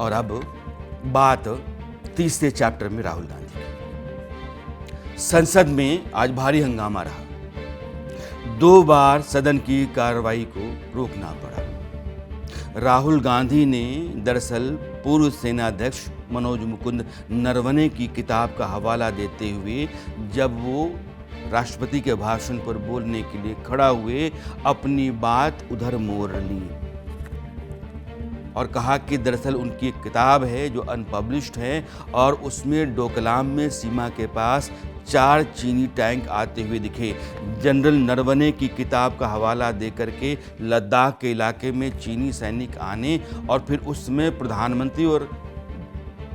और अब बात तीसरे चैप्टर में राहुल गांधी की। संसद में आज भारी हंगामा रहा। 2 बार सदन की कार्रवाई को रोकना पड़ा। राहुल गांधी ने दरअसल पूर्व सेनाध्यक्ष मनोज मुकुंद नरवणे की किताब का हवाला देते हुए जब वो राष्ट्रपति के भाषण पर बोलने के लिए खड़ा हुए, अपनी बात उधर मोड़ ली और कहा कि दरअसल उनकी एक किताब है जो अनपब्लिश्ड है और उसमें डोकलाम में सीमा के पास 4 चीनी टैंक आते हुए दिखे। जनरल नरवणे की किताब का हवाला देकर के लद्दाख के इलाके में चीनी सैनिक आने और फिर उसमें प्रधानमंत्री और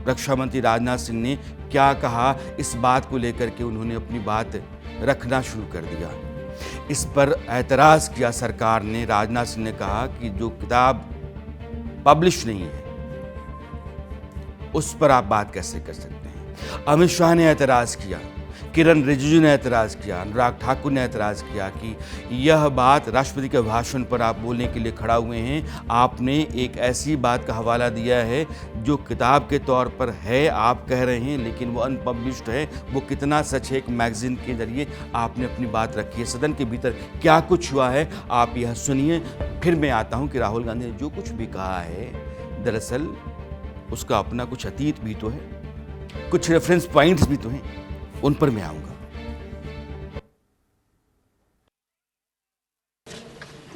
रक्षा मंत्री राजनाथ सिंह ने क्या कहा, इस बात को लेकर के उन्होंने अपनी बात रखना शुरू कर दिया। इस पर ऐतराज़ किया सरकार ने। राजनाथ सिंह ने कहा कि जो किताब पब्लिश नहीं है उस पर आप बात कैसे कर सकते हैं। अमित शाह ने ऐतराज़ किया, किरण रिजिजू ने ऐतराज़ किया, अनुराग ठाकुर ने ऐतराज़ किया कि यह बात राष्ट्रपति के भाषण पर आप बोलने के लिए खड़ा हुए हैं, आपने एक ऐसी बात का हवाला दिया है जो किताब के तौर पर है, आप कह रहे हैं, लेकिन वो अनपब्लिश्ड है। वो कितना सच है, एक मैगजीन के जरिए आपने अपनी बात रखी है। सदन के भीतर क्या कुछ हुआ है आप यह सुनिए, फिर मैं आता हूँ कि राहुल गांधी ने जो कुछ भी कहा है दरअसल उसका अपना कुछ अतीत भी तो है, कुछ रेफरेंस पॉइंट्स भी तो हैं, उन पर मैं आऊंगा।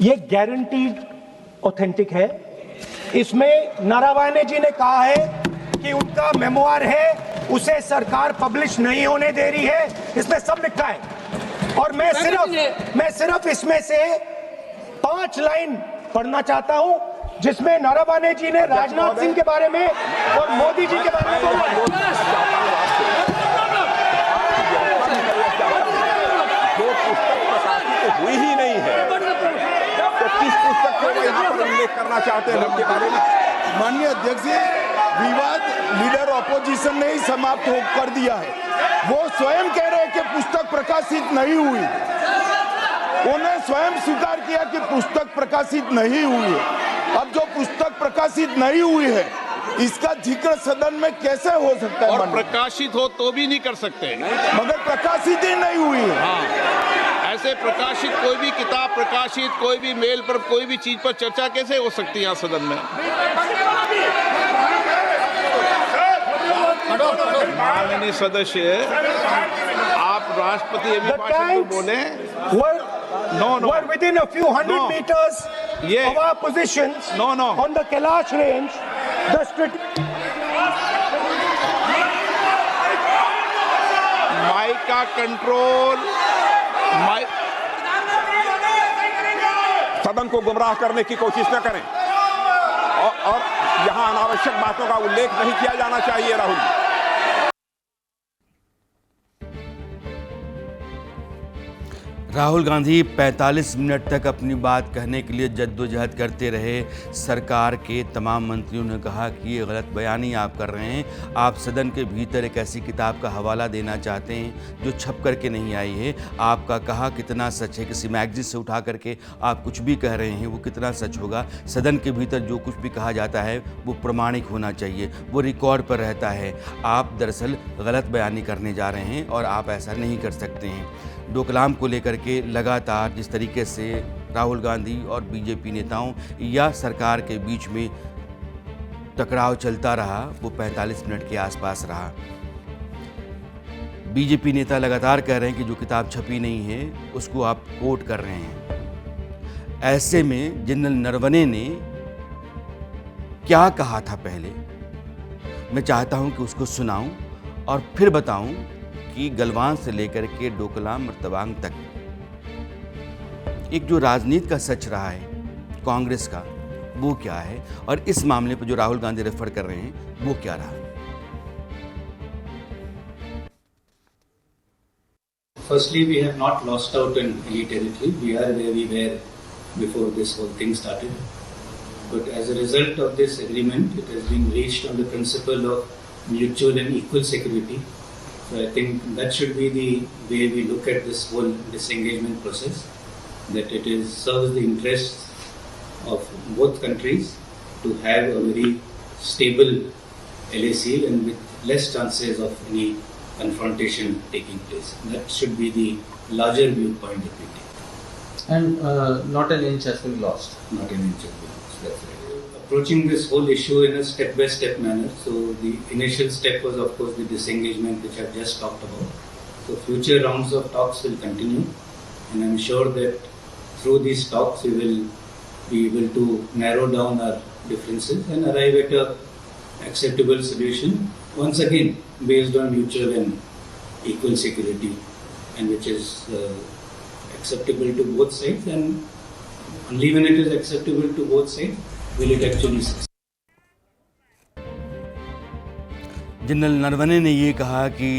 ये गारंटीड ऑथेंटिक है। इसमें नरवणे जी ने कहा है कि उनका मेमोआर है, उसे सरकार पब्लिश नहीं होने दे रही है, इसमें सब लिखा है। और मैं सिर्फ इसमें से 5 लाइन पढ़ना चाहता हूं जिसमें नरवणे जी ने राजनाथ सिंह के बारे में और मोदी जी के बारे में बोला है। हुई ही नहीं है तो किस पुस्तक को यहाँ पर उल्लेख करना चाहते हैं उनके बारे में। माननीय अध्यक्ष जी, विवाद लीडर ऑपोजिशन ने ही समाप्त कर दिया है। वो स्वयं कह रहे हैं कि पुस्तक प्रकाशित नहीं हुई, उन्हें स्वयं स्वीकार किया कि पुस्तक प्रकाशित नहीं हुई है। अब जो पुस्तक प्रकाशित नहीं हुई है इसका जिक्र सदन में कैसे हो सकता है? और प्रकाशित हो तो भी नहीं कर सकते, मगर प्रकाशित ही नहीं हुई है। हाँ, ऐसे प्रकाशित कोई भी किताब प्रकाशित, कोई भी मेल पर, कोई भी चीज पर चर्चा कैसे हो सकती है यहाँ सदन में? माननीय सदस्य, आप राष्ट्रपति अभिभाषण को बोले। Were within a few hundred meters of our positions on the Kailash range. Mic का कंट्रोल, सदन को गुमराह करने की कोशिश न करें और यहां अनावश्यक बातों का उल्लेख नहीं किया जाना चाहिए। राहुल जी, राहुल गांधी 45 मिनट तक अपनी बात कहने के लिए जद्दोजहद करते रहे। सरकार के तमाम मंत्रियों ने कहा कि ये गलत बयानी आप कर रहे हैं, आप सदन के भीतर एक ऐसी किताब का हवाला देना चाहते हैं जो छप करके नहीं आई है। आपका कहा कितना सच है, किसी मैगजीन से उठा करके आप कुछ भी कह रहे हैं वो कितना सच होगा। सदन के भीतर जो कुछ भी कहा जाता है वो प्रमाणिक होना चाहिए, वो रिकॉर्ड पर रहता है। आप दरअसल गलत बयानी करने जा रहे हैं और आप ऐसा नहीं कर सकते हैं। डोकलाम को लेकर के लगातार जिस तरीके से राहुल गांधी और बीजेपी नेताओं या सरकार के बीच में टकराव चलता रहा वो 45 मिनट के आसपास रहा। बीजेपी नेता लगातार कह रहे हैं कि जो किताब छपी नहीं है उसको आप कोट कर रहे हैं। ऐसे में जनरल नरवणे ने क्या कहा था पहले, मैं चाहता हूं कि उसको सुनाऊं और फिर बताऊं कि गलवान से लेकर के डोकलाम और तवांग तक एक जो राजनीति का सच रहा है कांग्रेस का वो क्या है और इस मामले पर जो राहुल गांधी रेफर कर रहे हैं वो क्या रहा। Firstly, we have not lost out in any territory. We are where we were before this whole thing started. But as a result of this agreement, it has been reached on the principle of mutual and equal security. So I think that should be the way we look at this whole disengagement process, that it is serves the interests of both countries to have a very stable LAC and with less chances of any confrontation taking place. That should be the larger viewpoint that we take. And not an inch has been lost. Not an inch of violence, that's right. Approaching this whole issue in a step-by-step manner. So the initial step was, of course, the disengagement, which I've just talked about. So future rounds of talks will continue, and I'm sure that through these talks we will be able to narrow down our differences and arrive at a acceptable solution, once again based on mutual and equal security, and which is acceptable to both sides, and only when it is acceptable to both sides will it actually succeed. General Naravane ने ये कहा कि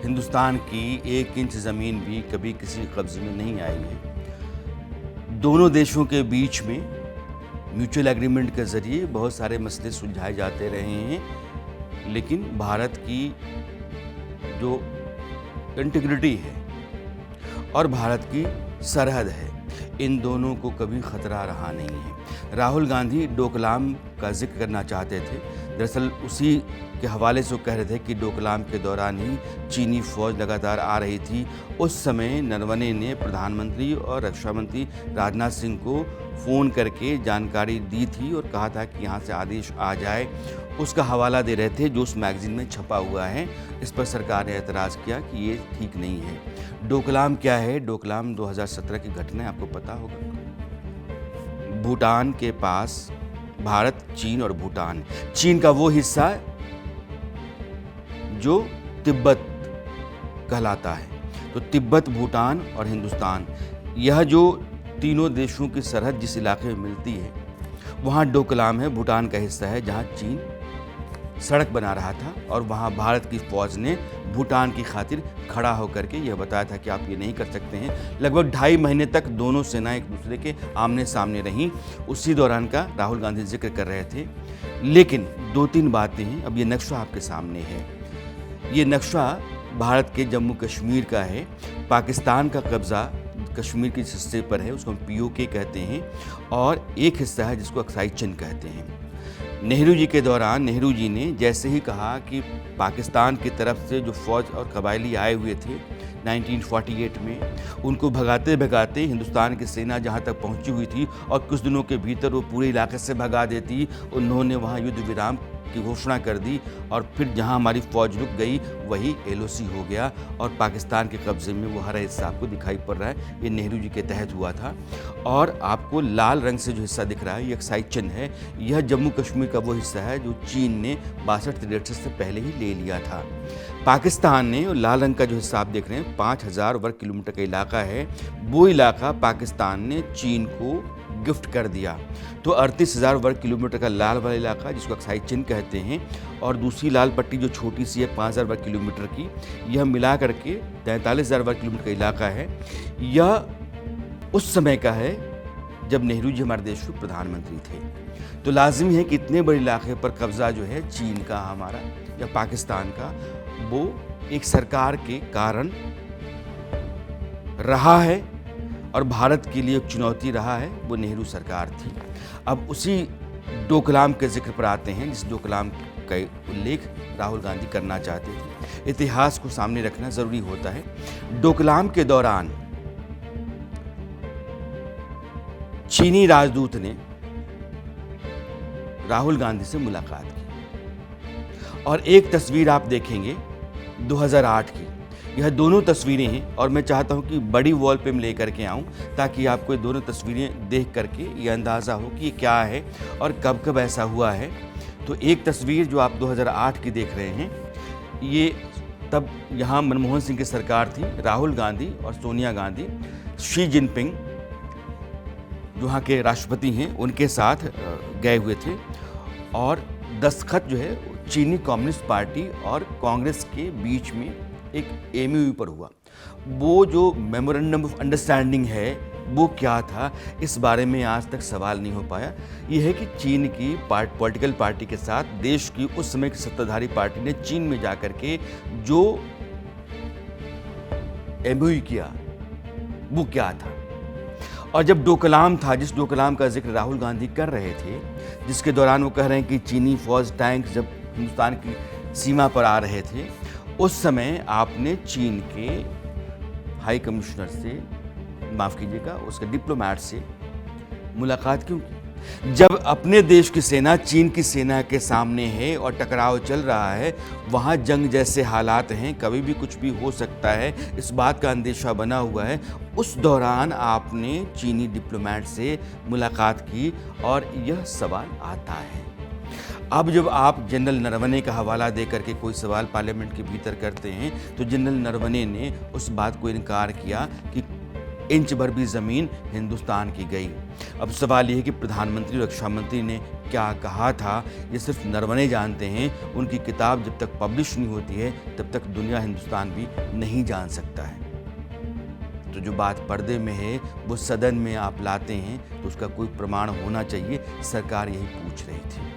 हिंदुस्तान की 1 inch ज़मीन भी कभी किसी कब्जे में नहीं आई है। दोनों देशों के बीच में म्यूचुअल एग्रीमेंट के ज़रिए बहुत सारे मसले सुलझाए जाते रहे हैं, लेकिन भारत की जो इंटीग्रिटी है और भारत की सरहद है, इन दोनों को कभी ख़तरा रहा नहीं है। राहुल गांधी डोकलाम का जिक्र करना चाहते थे। दरअसल उसी के हवाले से वो कह रहे थे कि डोकलाम के दौरान ही चीनी फ़ौज लगातार आ रही थी। उस समय नरवणे ने प्रधानमंत्री और रक्षा मंत्री राजनाथ सिंह को फ़ोन करके जानकारी दी थी और कहा था कि यहाँ से आदेश आ जाए। उसका हवाला दे रहे थे जो उस मैगज़ीन में छपा हुआ है। इस पर सरकार ने एतराज़ किया कि ये ठीक नहीं है। डोकलाम क्या है? डोकलाम 2017 की घटना है, आपको पता होगा। भूटान के पास भारत, चीन और भूटान, चीन का वो हिस्सा जो तिब्बत कहलाता है, तो तिब्बत, भूटान और हिंदुस्तान, यह जो तीनों देशों की सरहद जिस इलाके में मिलती है वहाँ डोकलाम है, भूटान का हिस्सा है, जहाँ चीन सड़क बना रहा था और वहाँ भारत की फ़ौज ने भूटान की खातिर खड़ा होकर के यह बताया था कि आप ये नहीं कर सकते हैं। लगभग 2.5 महीने तक दोनों सेनाएं एक दूसरे के आमने सामने रहीं। उसी दौरान का राहुल गांधी जिक्र कर रहे थे। लेकिन 2-3 बातें हैं। अब ये नक्शा आपके सामने है। ये नक्शा भारत के जम्मू कश्मीर का है। पाकिस्तान का कब्ज़ा कश्मीर के हिस्से पर है, उसको हम POK कहते हैं, और एक हिस्सा है जिसको अक्साई चिन्ह कहते हैं। नेहरू जी के दौरान नेहरू जी ने जैसे ही कहा कि पाकिस्तान की तरफ से जो फ़ौज और कबायली आए हुए थे 1948 में, उनको भगाते भगाते हिंदुस्तान की सेना जहां तक पहुंची हुई थी और कुछ दिनों के भीतर वो पूरे इलाके से भगा देती, उन्होंने वहां युद्ध विराम की घोषणा कर दी और फिर जहां हमारी फ़ौज रुक गई वही LOC हो गया और पाकिस्तान के कब्ज़े में वो हरा हिस्सा आपको दिखाई पड़ रहा है। ये नेहरू जी के तहत हुआ था। और आपको लाल रंग से जो हिस्सा दिख रहा है ये अक्साई चिन्ह है। यह जम्मू कश्मीर का वो हिस्सा है जो चीन ने 62-63 से पहले ही ले लिया था। पाकिस्तान ने लाल रंग का जो हिस्सा आप देख रहे हैं 5000 वर्ग किलोमीटर का इलाका है, वो इलाका पाकिस्तान ने चीन को गिफ्ट कर दिया। तो 38,000 वर्ग किलोमीटर का लाल वाला इलाका जिसको अक्साई चिन्ह कहते हैं, और दूसरी लाल पट्टी जो छोटी सी है 5,000 वर्ग किलोमीटर की, यह मिला करके 43,000 वर्ग किलोमीटर का इलाका है। यह उस समय का है जब नेहरू जी हमारे देश के प्रधानमंत्री थे। तो लाजिमी है कि इतने बड़े इलाके पर कब्ज़ा जो है चीन का, हमारा या पाकिस्तान का, वो एक सरकार के कारण रहा है और भारत के लिए एक चुनौती रहा है, वो नेहरू सरकार थी। अब उसी डोकलाम के जिक्र पर आते हैं जिस डोकलाम का उल्लेख राहुल गांधी करना चाहते थे। इतिहास को सामने रखना ज़रूरी होता है। डोकलाम के दौरान चीनी राजदूत ने राहुल गांधी से मुलाकात की और एक तस्वीर आप देखेंगे 2008 की। यह दोनों तस्वीरें हैं और मैं चाहता हूं कि बड़ी वॉल पे मैं लेकर के आऊं ताकि आपको ये दोनों तस्वीरें देख करके ये अंदाज़ा हो कि ये क्या है और कब कब ऐसा हुआ है। तो एक तस्वीर जो आप 2008 की देख रहे हैं, ये तब यहाँ मनमोहन सिंह की सरकार थी। राहुल गांधी और सोनिया गांधी, शी जिनपिंग जो वहाँ के राष्ट्रपति हैं, उनके साथ गए हुए थे और दस्तखत जो है चीनी कम्युनिस्ट पार्टी और कांग्रेस के बीच में एक MOU पर हुआ। वो जो मेमोरेंडम ऑफ अंडरस्टैंडिंग है वो क्या था, इस बारे में आज तक सवाल नहीं हो पाया। ये है कि चीन की पॉलिटिकल पार्टी के साथ देश की उस समय की सत्ताधारी पार्टी ने चीन में जाकर के जो MOU किया वो क्या था। और जब डोकलाम था, जिस डोकलाम का जिक्र राहुल गांधी कर रहे थे, जिसके दौरान वो कह रहे हैं कि चीनी फौज टैंक जब हिंदुस्तान की सीमा पर आ रहे थे, उस समय आपने चीन के हाई कमिश्नर से, माफ़ कीजिएगा, उसके डिप्लोमेट से मुलाकात क्यों की? जब अपने देश की सेना चीन की सेना के सामने है और टकराव चल रहा है, वहाँ जंग जैसे हालात हैं, कभी भी कुछ भी हो सकता है, इस बात का अंदेशा बना हुआ है, उस दौरान आपने चीनी डिप्लोमेट से मुलाकात की और यह सवाल आता है। अब जब आप जनरल नरवणे का हवाला देकर के कोई सवाल पार्लियामेंट के भीतर करते हैं, तो जनरल नरवणे ने उस बात को इनकार किया कि इंच भर भी ज़मीन हिंदुस्तान की गई। अब सवाल यह है कि प्रधानमंत्री, रक्षा मंत्री ने क्या कहा था, ये सिर्फ नरवणे जानते हैं। उनकी किताब जब तक पब्लिश नहीं होती है, तब तक दुनिया, हिंदुस्तान भी नहीं जान सकता है। तो जो बात पर्दे में है, वो सदन में आप लाते हैं, तो उसका कोई प्रमाण होना चाहिए। सरकार यही पूछ रही थी।